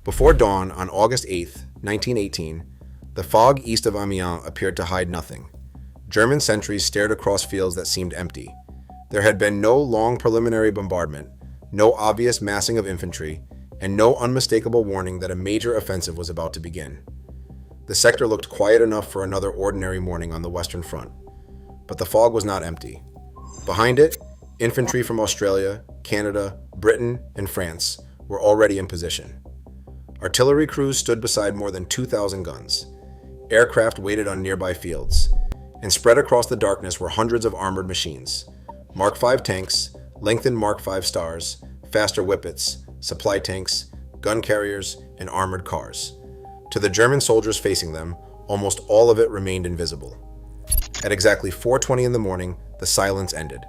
Before dawn on August 8th, 1918, the fog east of Amiens appeared to hide nothing. German sentries stared across fields that seemed empty. There had been no long preliminary bombardment, no obvious massing of infantry, and no unmistakable warning that a major offensive was about to begin. The sector looked quiet enough for another ordinary morning on the Western Front. But the fog was not empty. Behind it, infantry from Australia, Canada, Britain, and France were already in position. Artillery crews stood beside more than 2,000 guns. Aircraft waited on nearby fields. And spread across the darkness were hundreds of armored machines. Mark V tanks, lengthened Mark V stars, faster whippets, supply tanks, gun carriers, and armored cars. To the German soldiers facing them, almost all of it remained invisible. At exactly 4:20 in the morning, the silence ended.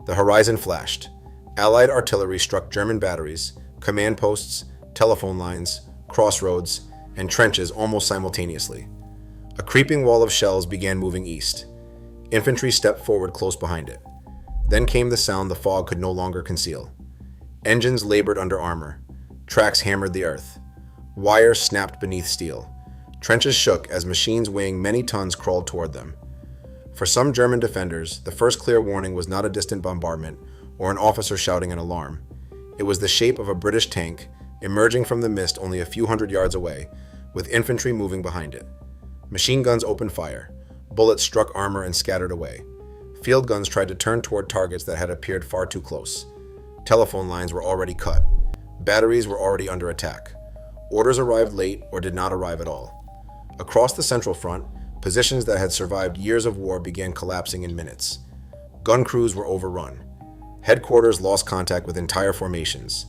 The horizon flashed. Allied artillery struck German batteries, command posts, telephone lines, crossroads, and trenches almost simultaneously. A creeping wall of shells began moving east. Infantry stepped forward close behind it. Then came the sound the fog could no longer conceal. Engines labored under armor. Tracks hammered the earth. Wires snapped beneath steel. Trenches shook as machines weighing many tons crawled toward them. For some German defenders, the first clear warning was not a distant bombardment or an officer shouting an alarm. It was the shape of a British tank emerging from the mist only a few hundred yards away, with infantry moving behind it. Machine guns opened fire. Bullets struck armor and scattered away. Field guns tried to turn toward targets that had appeared far too close. Telephone lines were already cut. Batteries were already under attack. Orders arrived late or did not arrive at all. Across the Central Front, positions that had survived years of war began collapsing in minutes. Gun crews were overrun. Headquarters lost contact with entire formations.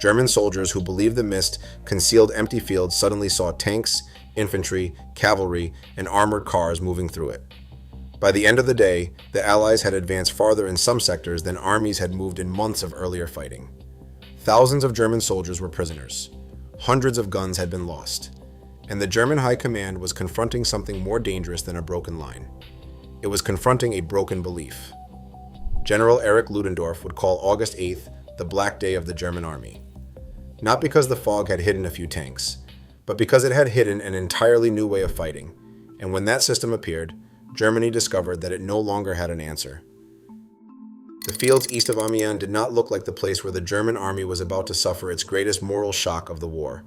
German soldiers who believed the mist concealed empty fields suddenly saw tanks, infantry, cavalry, and armored cars moving through it. By the end of the day, the Allies had advanced farther in some sectors than armies had moved in months of earlier fighting. Thousands of German soldiers were prisoners. Hundreds of guns had been lost. And the German High Command was confronting something more dangerous than a broken line. It was confronting a broken belief. General Erich Ludendorff would call August 8th the Black Day of the German Army. Not because the fog had hidden a few tanks, but because it had hidden an entirely new way of fighting, and when that system appeared, Germany discovered that it no longer had an answer. The fields east of Amiens did not look like the place where the German army was about to suffer its greatest moral shock of the war.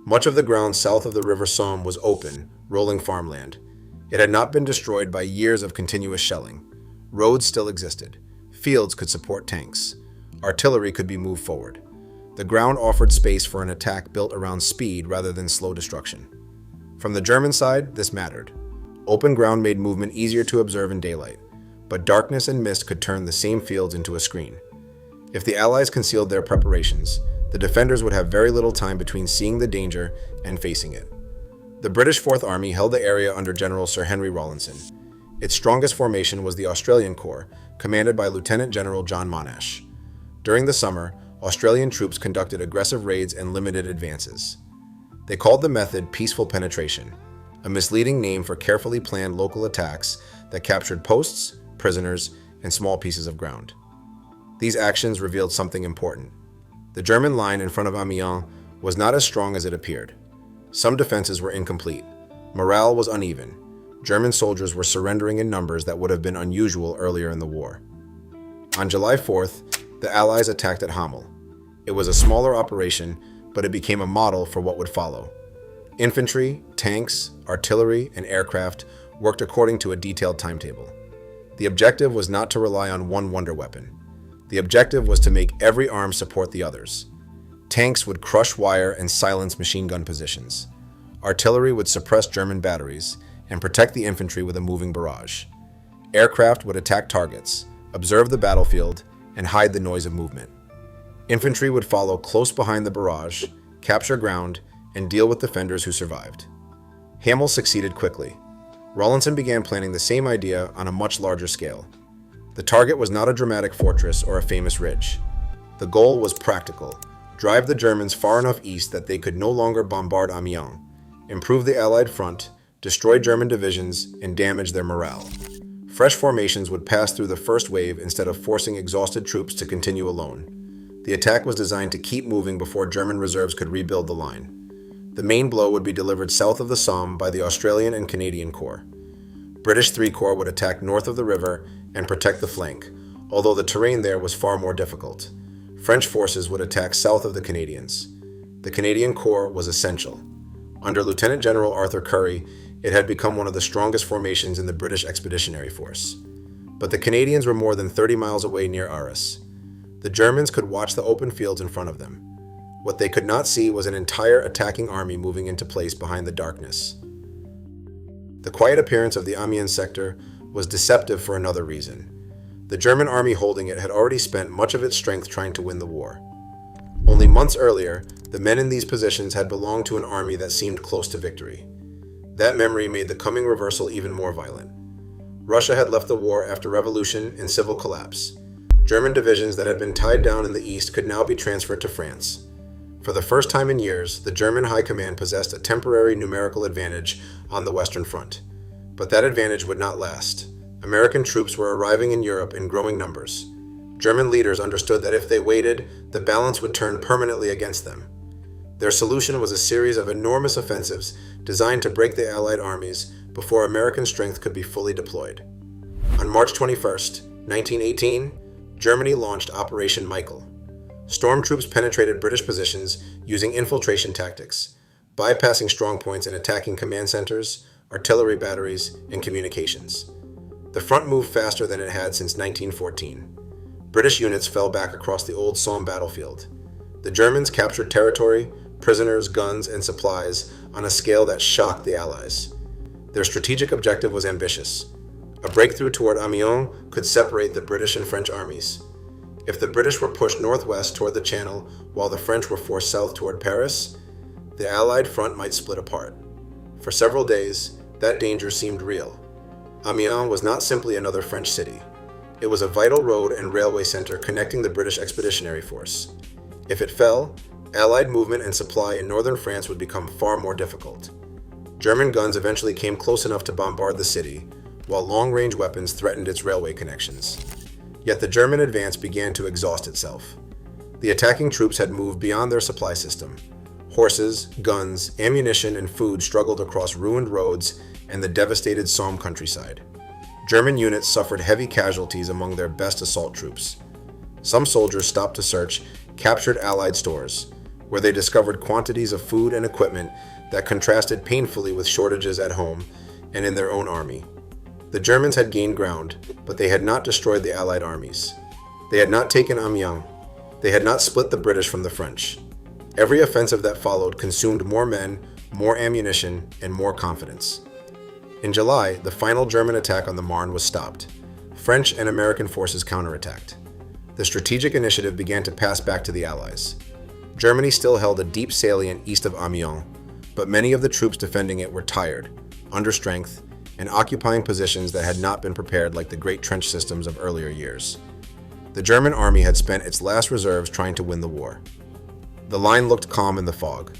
Much of the ground south of the River Somme was open, rolling farmland. It had not been destroyed by years of continuous shelling. Roads still existed. Fields could support tanks. Artillery could be moved forward. The ground offered space for an attack built around speed rather than slow destruction. From the German side, this mattered. Open ground made movement easier to observe in daylight, but darkness and mist could turn the same fields into a screen. If the Allies concealed their preparations, the defenders would have very little time between seeing the danger and facing it. The British Fourth Army held the area under General Sir Henry Rawlinson. Its strongest formation was the Australian Corps, commanded by Lieutenant General John Monash. During the summer, Australian troops conducted aggressive raids and limited advances. They called the method peaceful penetration, a misleading name for carefully planned local attacks that captured posts, prisoners, and small pieces of ground. These actions revealed something important. The German line in front of Amiens was not as strong as it appeared. Some defenses were incomplete. Morale was uneven. German soldiers were surrendering in numbers that would have been unusual earlier in the war. On July 4th, the Allies attacked at Hamel. It was a smaller operation, but it became a model for what would follow. Infantry, tanks, artillery, and aircraft worked according to a detailed timetable. The objective was not to rely on one wonder weapon. The objective was to make every arm support the others. Tanks would crush wire and silence machine gun positions. Artillery would suppress German batteries and protect the infantry with a moving barrage. Aircraft would attack targets, observe the battlefield, and hide the noise of movement. Infantry would follow close behind the barrage, capture ground, and deal with defenders who survived. Hamel succeeded quickly. Rawlinson began planning the same idea on a much larger scale. The target was not a dramatic fortress or a famous ridge. The goal was practical: drive the Germans far enough east that they could no longer bombard Amiens, improve the Allied front, destroy German divisions, and damage their morale. Fresh formations would pass through the first wave instead of forcing exhausted troops to continue alone. The attack was designed to keep moving before German reserves could rebuild the line. The main blow would be delivered south of the Somme by the Australian and Canadian Corps. British III Corps would attack north of the river and protect the flank, although the terrain there was far more difficult. French forces would attack south of the Canadians. The Canadian Corps was essential. Under Lieutenant General Arthur Currie, it had become one of the strongest formations in the British Expeditionary Force. But the Canadians were more than 30 miles away near Arras. The Germans could watch the open fields in front of them. What they could not see was an entire attacking army moving into place behind the darkness. The quiet appearance of the Amiens sector was deceptive for another reason. The German army holding it had already spent much of its strength trying to win the war. Only months earlier, the men in these positions had belonged to an army that seemed close to victory. That memory made the coming reversal even more violent. Russia had left the war after revolution and civil collapse. German divisions that had been tied down in the east could now be transferred to France. For the first time in years, the German High Command possessed a temporary numerical advantage on the Western Front. But that advantage would not last. American troops were arriving in Europe in growing numbers. German leaders understood that if they waited, the balance would turn permanently against them. Their solution was a series of enormous offensives designed to break the Allied armies before American strength could be fully deployed. On March 21st, 1918, Germany launched Operation Michael. Storm troops penetrated British positions using infiltration tactics, bypassing strong points and attacking command centers, artillery batteries, and communications. The front moved faster than it had since 1914. British units fell back across the old Somme battlefield. The Germans captured territory, prisoners, guns, and supplies on a scale that shocked the Allies. Their strategic objective was ambitious. A breakthrough toward Amiens could separate the British and French armies. If the British were pushed northwest toward the Channel while the French were forced south toward Paris, the Allied front might split apart. For several days, that danger seemed real. Amiens was not simply another French city. It was a vital road and railway center connecting the British Expeditionary Force. If it fell, Allied movement and supply in northern France would become far more difficult. German guns eventually came close enough to bombard the city, while long-range weapons threatened its railway connections. Yet the German advance began to exhaust itself. The attacking troops had moved beyond their supply system. Horses, guns, ammunition, and food struggled across ruined roads and the devastated Somme countryside. German units suffered heavy casualties among their best assault troops. Some soldiers stopped to search captured Allied stores, where they discovered quantities of food and equipment that contrasted painfully with shortages at home and in their own army. The Germans had gained ground, but they had not destroyed the Allied armies. They had not taken Amiens. They had not split the British from the French. Every offensive that followed consumed more men, more ammunition, and more confidence. In July, the final German attack on the Marne was stopped. French and American forces counterattacked. The strategic initiative began to pass back to the Allies. Germany still held a deep salient east of Amiens, but many of the troops defending it were tired, under strength, and occupying positions that had not been prepared like the great trench systems of earlier years. The German army had spent its last reserves trying to win the war. The line looked calm in the fog.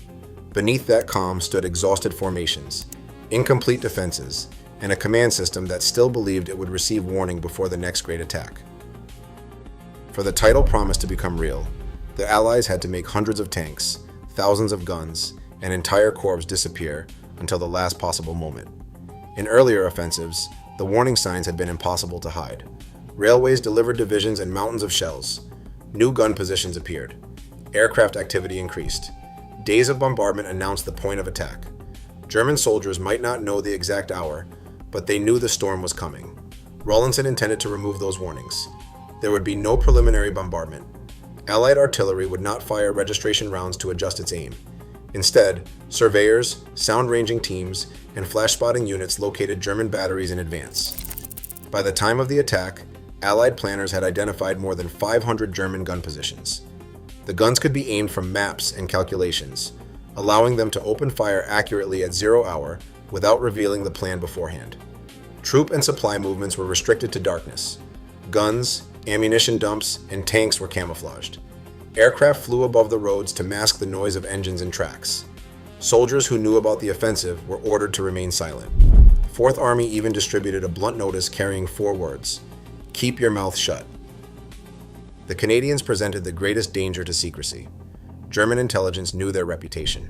Beneath that calm stood exhausted formations, incomplete defenses, and a command system that still believed it would receive warning before the next great attack. For the title promised to become real, the Allies had to make hundreds of tanks, thousands of guns, and entire corps disappear until the last possible moment. In earlier offensives, the warning signs had been impossible to hide. Railways delivered divisions and mountains of shells. New gun positions appeared. Aircraft activity increased. Days of bombardment announced the point of attack. German soldiers might not know the exact hour, but they knew the storm was coming. Rawlinson intended to remove those warnings. There would be no preliminary bombardment. Allied artillery would not fire registration rounds to adjust its aim. Instead, surveyors, sound-ranging teams, and flash-spotting units located German batteries in advance. By the time of the attack, Allied planners had identified more than 500 German gun positions. The guns could be aimed from maps and calculations, allowing them to open fire accurately at 0 hour without revealing the plan beforehand. Troop and supply movements were restricted to darkness. Guns, ammunition dumps, and tanks were camouflaged. Aircraft flew above the roads to mask the noise of engines and tracks. Soldiers who knew about the offensive were ordered to remain silent. The Fourth Army even distributed a blunt notice carrying 4 words: "Keep your mouth shut." The Canadians presented the greatest danger to secrecy. German intelligence knew their reputation.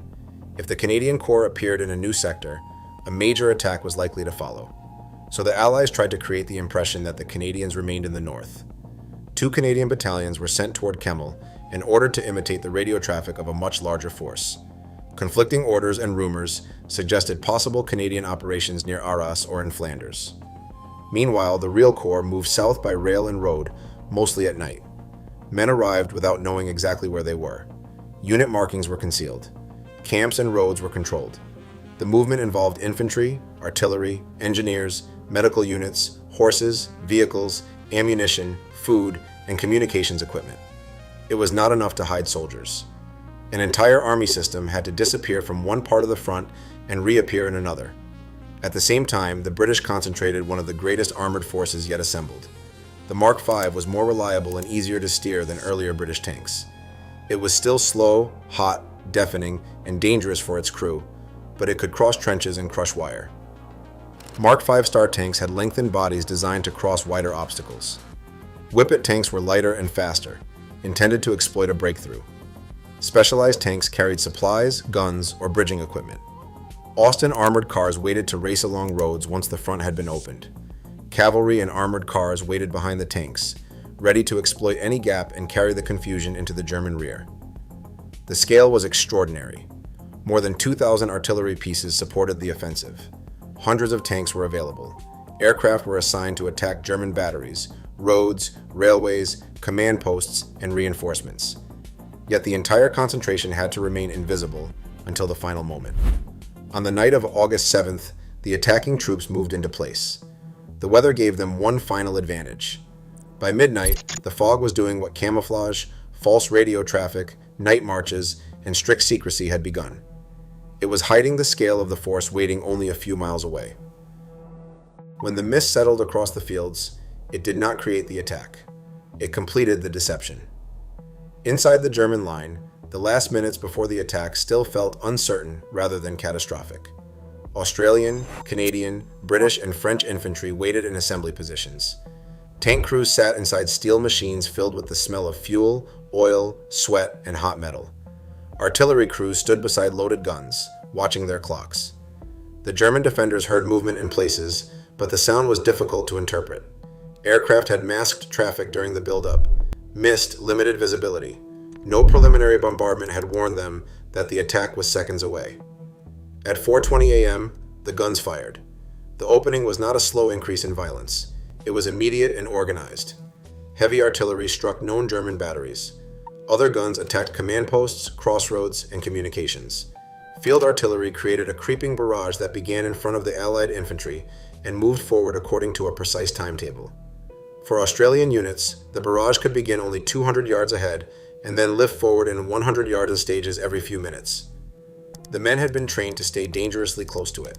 If the Canadian Corps appeared in a new sector, a major attack was likely to follow. So the Allies tried to create the impression that the Canadians remained in the north. 2 Canadian battalions were sent toward Kemmel in order to imitate the radio traffic of a much larger force. Conflicting orders and rumors suggested possible Canadian operations near Arras or in Flanders. Meanwhile, the real Corps moved south by rail and road, mostly at night. Men arrived without knowing exactly where they were. Unit markings were concealed. Camps and roads were controlled. The movement involved infantry, artillery, engineers, medical units, horses, vehicles, ammunition, food, and communications equipment. It was not enough to hide soldiers. An entire army system had to disappear from one part of the front and reappear in another. At the same time, the British concentrated one of the greatest armored forces yet assembled. The Mark V was more reliable and easier to steer than earlier British tanks. It was still slow, hot, deafening, and dangerous for its crew, but it could cross trenches and crush wire. Mark V Star tanks had lengthened bodies designed to cross wider obstacles. Whippet tanks were lighter and faster, intended to exploit a breakthrough. Specialized tanks carried supplies, guns, or bridging equipment. Austin armored cars waited to race along roads once the front had been opened. Cavalry and armored cars waited behind the tanks, ready to exploit any gap and carry the confusion into the German rear. The scale was extraordinary. More than 2,000 artillery pieces supported the offensive. Hundreds of tanks were available. Aircraft were assigned to attack German batteries, roads, railways, command posts, and reinforcements. Yet the entire concentration had to remain invisible until the final moment. On the night of August 7th, the attacking troops moved into place. The weather gave them one final advantage. By midnight, the fog was doing what camouflage, false radio traffic, night marches, and strict secrecy had begun. It was hiding the scale of the force waiting only a few miles away. When the mist settled across the fields, it did not create the attack. It completed the deception. Inside the German line, the last minutes before the attack still felt uncertain rather than catastrophic. Australian, Canadian, British, and French infantry waited in assembly positions. Tank crews sat inside steel machines filled with the smell of fuel, oil, sweat, and hot metal. Artillery crews stood beside loaded guns, watching their clocks. The German defenders heard movement in places, but the sound was difficult to interpret. Aircraft had masked traffic during the buildup. Mist limited visibility. No preliminary bombardment had warned them that the attack was seconds away. At 4:20 a.m., the guns fired. The opening was not a slow increase in violence. It was immediate and organized. Heavy artillery struck known German batteries. Other guns attacked command posts, crossroads, and communications. Field artillery created a creeping barrage that began in front of the Allied infantry and moved forward according to a precise timetable. For Australian units, the barrage could begin only 200 yards ahead and then lift forward in 100 yards in stages every few minutes. The men had been trained to stay dangerously close to it.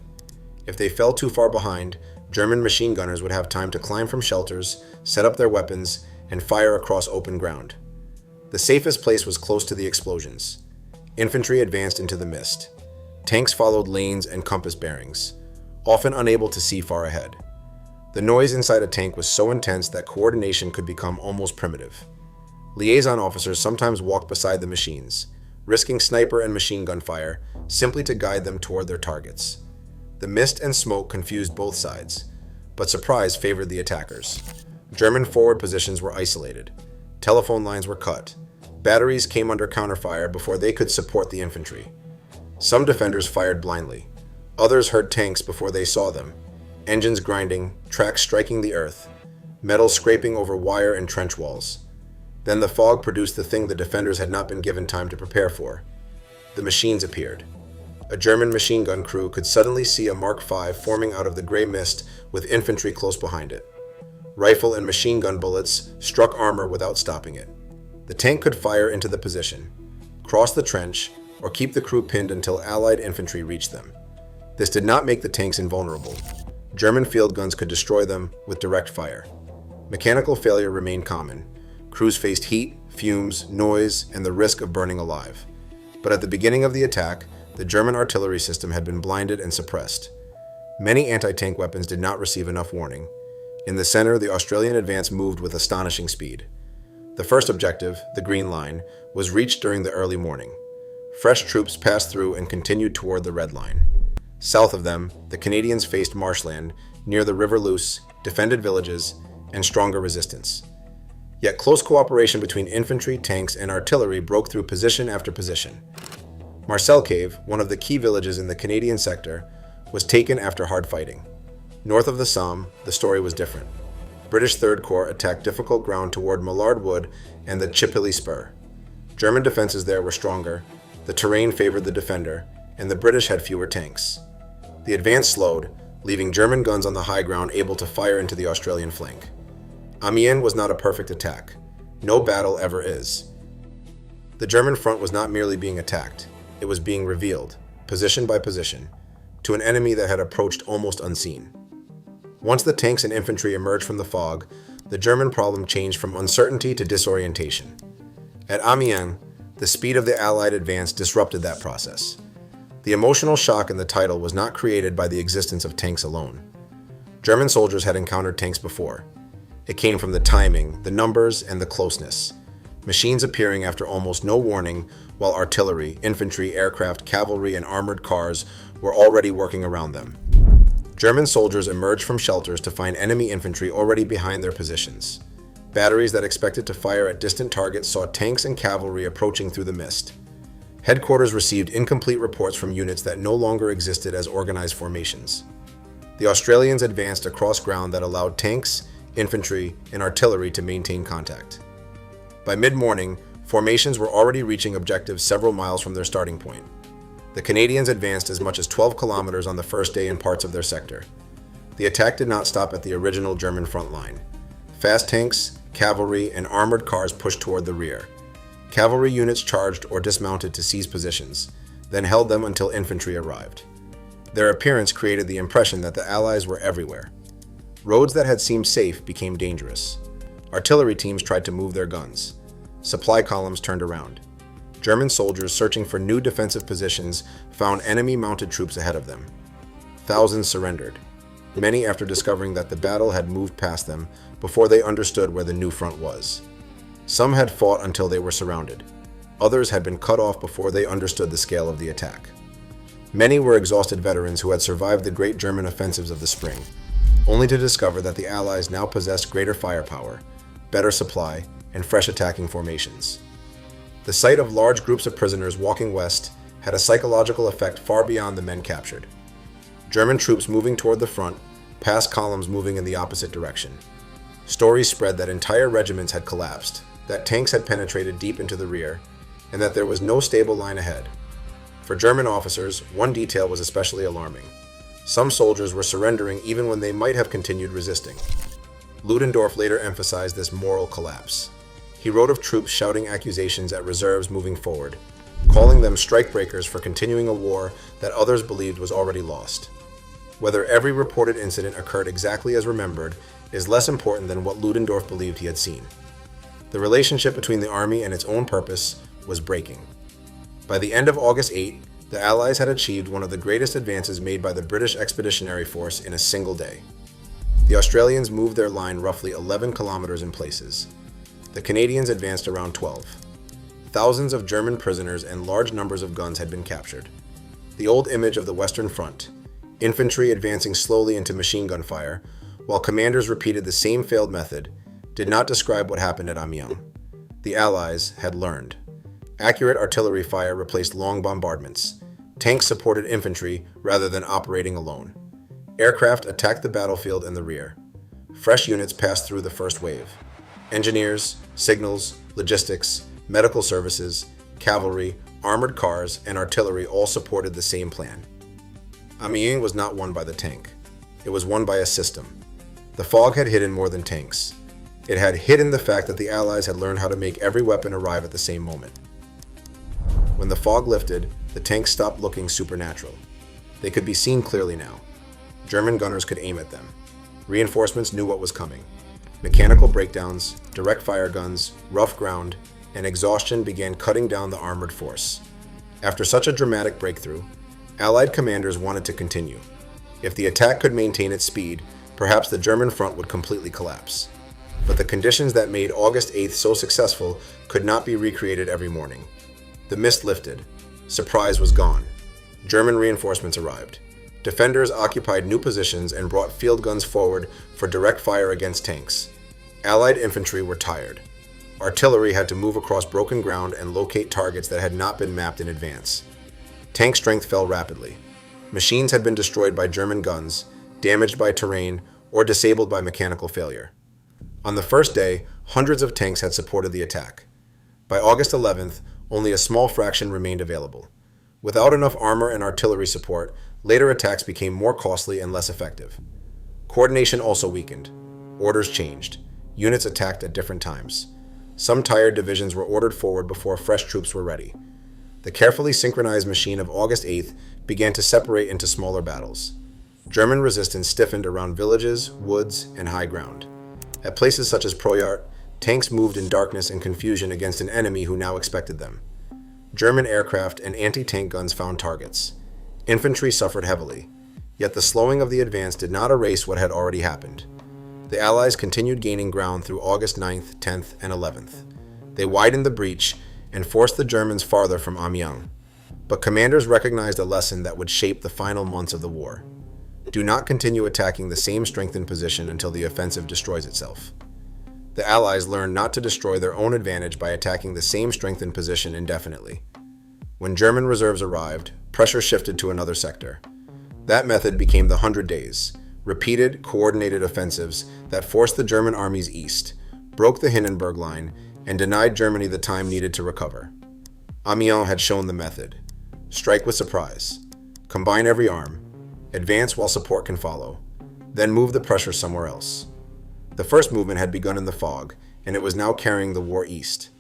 If they fell too far behind, German machine gunners would have time to climb from shelters, set up their weapons, and fire across open ground. The safest place was close to the explosions. Infantry advanced into the mist. Tanks followed lanes and compass bearings, often unable to see far ahead. The noise inside a tank was so intense that coordination could become almost primitive. Liaison officers sometimes walked beside the machines, risking sniper and machine gun fire simply to guide them toward their targets. The mist and smoke confused both sides, but surprise favored the attackers. German forward positions were isolated. Telephone lines were cut. Batteries came under counterfire before they could support the infantry. Some defenders fired blindly. Others heard tanks before they saw them. Engines grinding, tracks striking the earth, metal scraping over wire and trench walls. Then the fog produced the thing the defenders had not been given time to prepare for. The machines appeared. A German machine gun crew could suddenly see a Mark V forming out of the gray mist with infantry close behind it. Rifle and machine gun bullets struck armor without stopping it. The tank could fire into the position, cross the trench, or keep the crew pinned until Allied infantry reached them. This did not make the tanks invulnerable. German field guns could destroy them with direct fire. Mechanical failure remained common. Crews faced heat, fumes, noise, and the risk of burning alive. But at the beginning of the attack, the German artillery system had been blinded and suppressed. Many anti-tank weapons did not receive enough warning. In the center, the Australian advance moved with astonishing speed. The first objective, the Green Line, was reached during the early morning. Fresh troops passed through and continued toward the Red Line. South of them, the Canadians faced marshland near the River Luce, defended villages, and stronger resistance. Yet close cooperation between infantry, tanks, and artillery broke through position after position. Marcel Cave, one of the key villages in the Canadian sector, was taken after hard fighting. North of the Somme, the story was different. British Third Corps attacked difficult ground toward Millard Wood and the Chipilly Spur. German defenses there were stronger, the terrain favored the defender, and the British had fewer tanks. The advance slowed, leaving German guns on the high ground able to fire into the Australian flank. Amiens was not a perfect attack. No battle ever is. The German front was not merely being attacked, it was being revealed, position by position, to an enemy that had approached almost unseen. Once the tanks and infantry emerged from the fog, the German problem changed from uncertainty to disorientation. At Amiens, the speed of the Allied advance disrupted that process. The emotional shock in the title was not created by the existence of tanks alone. German soldiers had encountered tanks before. It came from the timing, the numbers, and the closeness. Machines appearing after almost no warning, while artillery, infantry, aircraft, cavalry, and armored cars were already working around them. German soldiers emerged from shelters to find enemy infantry already behind their positions. Batteries that expected to fire at distant targets saw tanks and cavalry approaching through the mist. Headquarters received incomplete reports from units that no longer existed as organized formations. The Australians advanced across ground that allowed tanks, infantry, and artillery to maintain contact. By mid-morning, formations were already reaching objectives several miles from their starting point. The Canadians advanced as much as 12 kilometers on the first day in parts of their sector. The attack did not stop at the original German front line. Fast tanks, cavalry, and armored cars pushed toward the rear. Cavalry units charged or dismounted to seize positions, then held them until infantry arrived. Their appearance created the impression that the Allies were everywhere. Roads that had seemed safe became dangerous. Artillery teams tried to move their guns. Supply columns turned around. German soldiers searching for new defensive positions found enemy-mounted troops ahead of them. Thousands surrendered, many after discovering that the battle had moved past them before they understood where the new front was. Some had fought until they were surrounded. Others had been cut off before they understood the scale of the attack. Many were exhausted veterans who had survived the great German offensives of the spring, only to discover that the Allies now possessed greater firepower, better supply, and fresh attacking formations. The sight of large groups of prisoners walking west had a psychological effect far beyond the men captured. German troops moving toward the front, past columns moving in the opposite direction. Stories spread that entire regiments had collapsed, that tanks had penetrated deep into the rear, and that there was no stable line ahead. For German officers, one detail was especially alarming. Some soldiers were surrendering even when they might have continued resisting. Ludendorff later emphasized this moral collapse. He wrote of troops shouting accusations at reserves moving forward, calling them strikebreakers for continuing a war that others believed was already lost. Whether every reported incident occurred exactly as remembered is less important than what Ludendorff believed he had seen. The relationship between the army and its own purpose was breaking. By the end of August 8, the Allies had achieved one of the greatest advances made by the British Expeditionary Force in a single day. The Australians moved their line roughly 11 kilometers in places. The Canadians advanced around 12. Thousands of German prisoners and large numbers of guns had been captured. The old image of the Western Front, infantry advancing slowly into machine gun fire, while commanders repeated the same failed method, did not describe what happened at Amiens. The Allies had learned. Accurate artillery fire replaced long bombardments. Tanks supported infantry rather than operating alone. Aircraft attacked the battlefield in the rear. Fresh units passed through the first wave. Engineers, signals, logistics, medical services, cavalry, armored cars, and artillery all supported the same plan. Amiens was not won by the tank. It was won by a system. The fog had hidden more than tanks. It had hidden the fact that the Allies had learned how to make every weapon arrive at the same moment. When the fog lifted, the tanks stopped looking supernatural. They could be seen clearly now. German gunners could aim at them. Reinforcements knew what was coming. Mechanical breakdowns, direct fire guns, rough ground, and exhaustion began cutting down the armored force. After such a dramatic breakthrough, Allied commanders wanted to continue. If the attack could maintain its speed, perhaps the German front would completely collapse. But the conditions that made August 8th so successful could not be recreated every morning. The mist lifted. Surprise was gone. German reinforcements arrived. Defenders occupied new positions and brought field guns forward for direct fire against tanks. Allied infantry were tired. Artillery had to move across broken ground and locate targets that had not been mapped in advance. Tank strength fell rapidly. Machines had been destroyed by German guns, damaged by terrain, or disabled by mechanical failure. On the first day, hundreds of tanks had supported the attack. By August 11th, only a small fraction remained available. Without enough armor and artillery support, later attacks became more costly and less effective. Coordination also weakened. Orders changed. Units attacked at different times. Some tired divisions were ordered forward before fresh troops were ready. The carefully synchronized machine of August 8th began to separate into smaller battles. German resistance stiffened around villages, woods, and high ground. At places such as Proyart, tanks moved in darkness and confusion against an enemy who now expected them. German aircraft and anti-tank guns found targets. Infantry suffered heavily, yet the slowing of the advance did not erase what had already happened. The Allies continued gaining ground through August 9th, 10th, and 11th. They widened the breach and forced the Germans farther from Amiens. But commanders recognized a lesson that would shape the final months of the war. Do not continue attacking the same strengthened position until the offensive destroys itself. The Allies learned not to destroy their own advantage by attacking the same strengthened position indefinitely. When German reserves arrived, pressure shifted to another sector. That method became the 100 Days, repeated, coordinated offensives that forced the German armies east, broke the Hindenburg Line, and denied Germany the time needed to recover. Amiens had shown the method. Strike with surprise. Combine every arm. Advance while support can follow. Then move the pressure somewhere else. The first movement had begun in the fog, and it was now carrying the war east.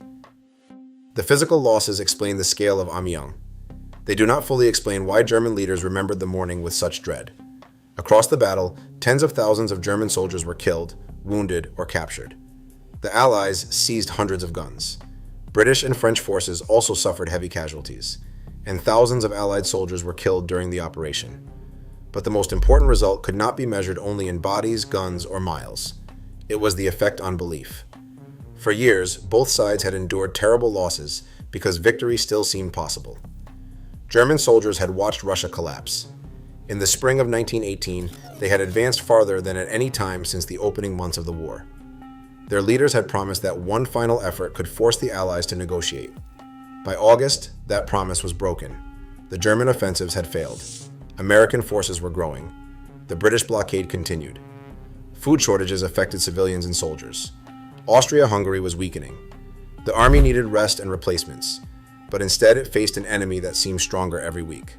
The physical losses explain the scale of Amiens. They do not fully explain why German leaders remembered the morning with such dread. Across the battle, tens of thousands of German soldiers were killed, wounded, or captured. The Allies seized hundreds of guns. British and French forces also suffered heavy casualties, and thousands of Allied soldiers were killed during the operation. But the most important result could not be measured only in bodies, guns, or miles. It was the effect on belief. For years, both sides had endured terrible losses because victory still seemed possible. German soldiers had watched Russia collapse. In the spring of 1918, they had advanced farther than at any time since the opening months of the war. Their leaders had promised that one final effort could force the Allies to negotiate. By August, that promise was broken. The German offensives had failed. American forces were growing. The British blockade continued. Food shortages affected civilians and soldiers. Austria-Hungary was weakening. The army needed rest and replacements, but instead it faced an enemy that seemed stronger every week.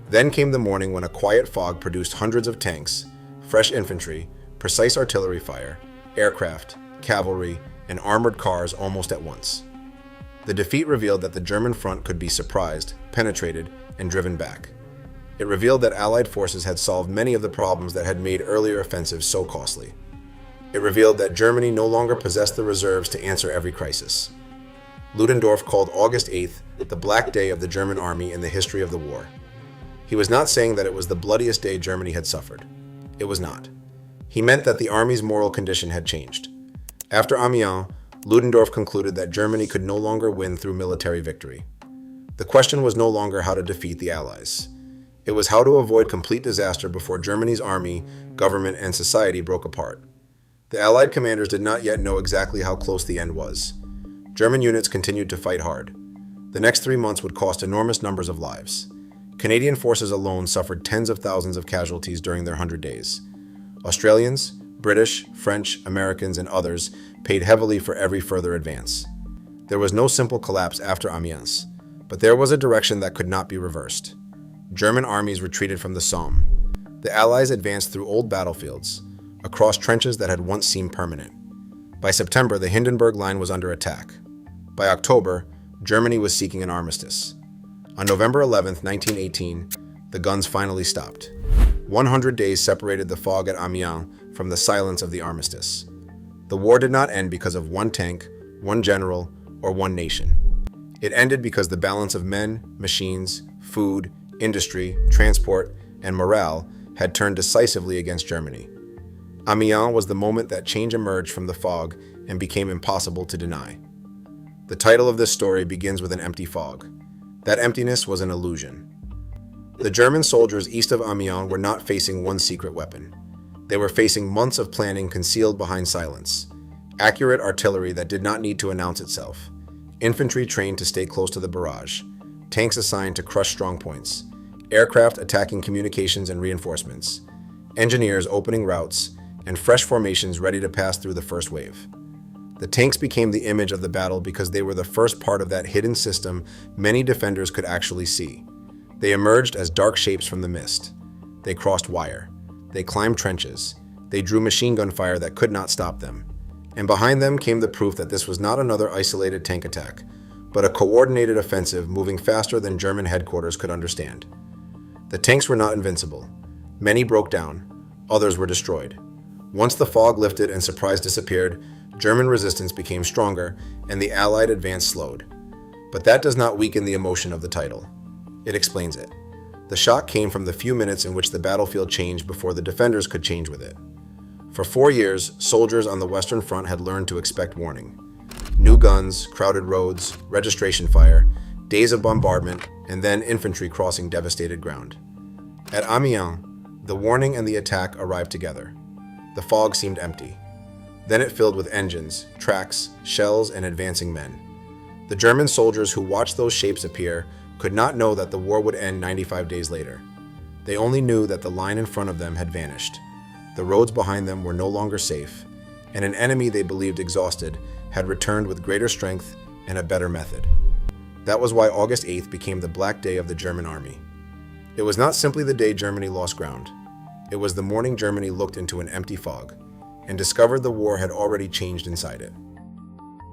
Then came the morning when a quiet fog produced hundreds of tanks, fresh infantry, precise artillery fire, aircraft, cavalry, and armored cars almost at once. The defeat revealed that the German front could be surprised, penetrated, and driven back. It revealed that Allied forces had solved many of the problems that had made earlier offensives so costly. It revealed that Germany no longer possessed the reserves to answer every crisis. Ludendorff called August 8th the Black Day of the German army in the history of the war. He was not saying that it was the bloodiest day Germany had suffered. It was not. He meant that the army's moral condition had changed. After Amiens, Ludendorff concluded that Germany could no longer win through military victory. The question was no longer how to defeat the Allies. It was how to avoid complete disaster before Germany's army, government, and society broke apart. The Allied commanders did not yet know exactly how close the end was. German units continued to fight hard. The next 3 months would cost enormous numbers of lives. Canadian forces alone suffered tens of thousands of casualties during their 100 days. Australians, British, French, Americans, and others paid heavily for every further advance. There was no simple collapse after Amiens, but there was a direction that could not be reversed. German armies retreated from the Somme. The Allies advanced through old battlefields, across trenches that had once seemed permanent. By September, the Hindenburg Line was under attack. By October, Germany was seeking an armistice. On November 11, 1918, the guns finally stopped. 100 days separated the fog at Amiens from the silence of the armistice. The war did not end because of one tank, one general, or one nation. It ended because the balance of men, machines, food, industry, transport, and morale had turned decisively against Germany. Amiens was the moment that change emerged from the fog and became impossible to deny. The title of this story begins with an empty fog. That emptiness was an illusion. The German soldiers east of Amiens were not facing one secret weapon. They were facing months of planning concealed behind silence. Accurate artillery that did not need to announce itself. Infantry trained to stay close to the barrage. Tanks assigned to crush strongpoints. Aircraft attacking communications and reinforcements. Engineers opening routes, and fresh formations ready to pass through the first wave. The tanks became the image of the battle because they were the first part of that hidden system many defenders could actually see. They emerged as dark shapes from the mist. They crossed wire. They climbed trenches. They drew machine gun fire that could not stop them. And behind them came the proof that this was not another isolated tank attack, but a coordinated offensive moving faster than German headquarters could understand. The tanks were not invincible. Many broke down. Others were destroyed. Once the fog lifted and surprise disappeared, German resistance became stronger and the Allied advance slowed. But that does not weaken the emotion of the title. It explains it. The shock came from the few minutes in which the battlefield changed before the defenders could change with it. For 4 years, soldiers on the Western Front had learned to expect warning. New guns, crowded roads, registration fire, days of bombardment, and then infantry crossing devastated ground. At Amiens, the warning and the attack arrived together. The fog seemed empty. Then it filled with engines, tracks, shells, and advancing men. The German soldiers who watched those shapes appear could not know that the war would end 95 days later. They only knew that the line in front of them had vanished. The roads behind them were no longer safe, and an enemy they believed exhausted had returned with greater strength and a better method. That was why August 8th became the Black Day of the German army. It was not simply the day Germany lost ground. It was the morning Germany looked into an empty fog and discovered the war had already changed inside it.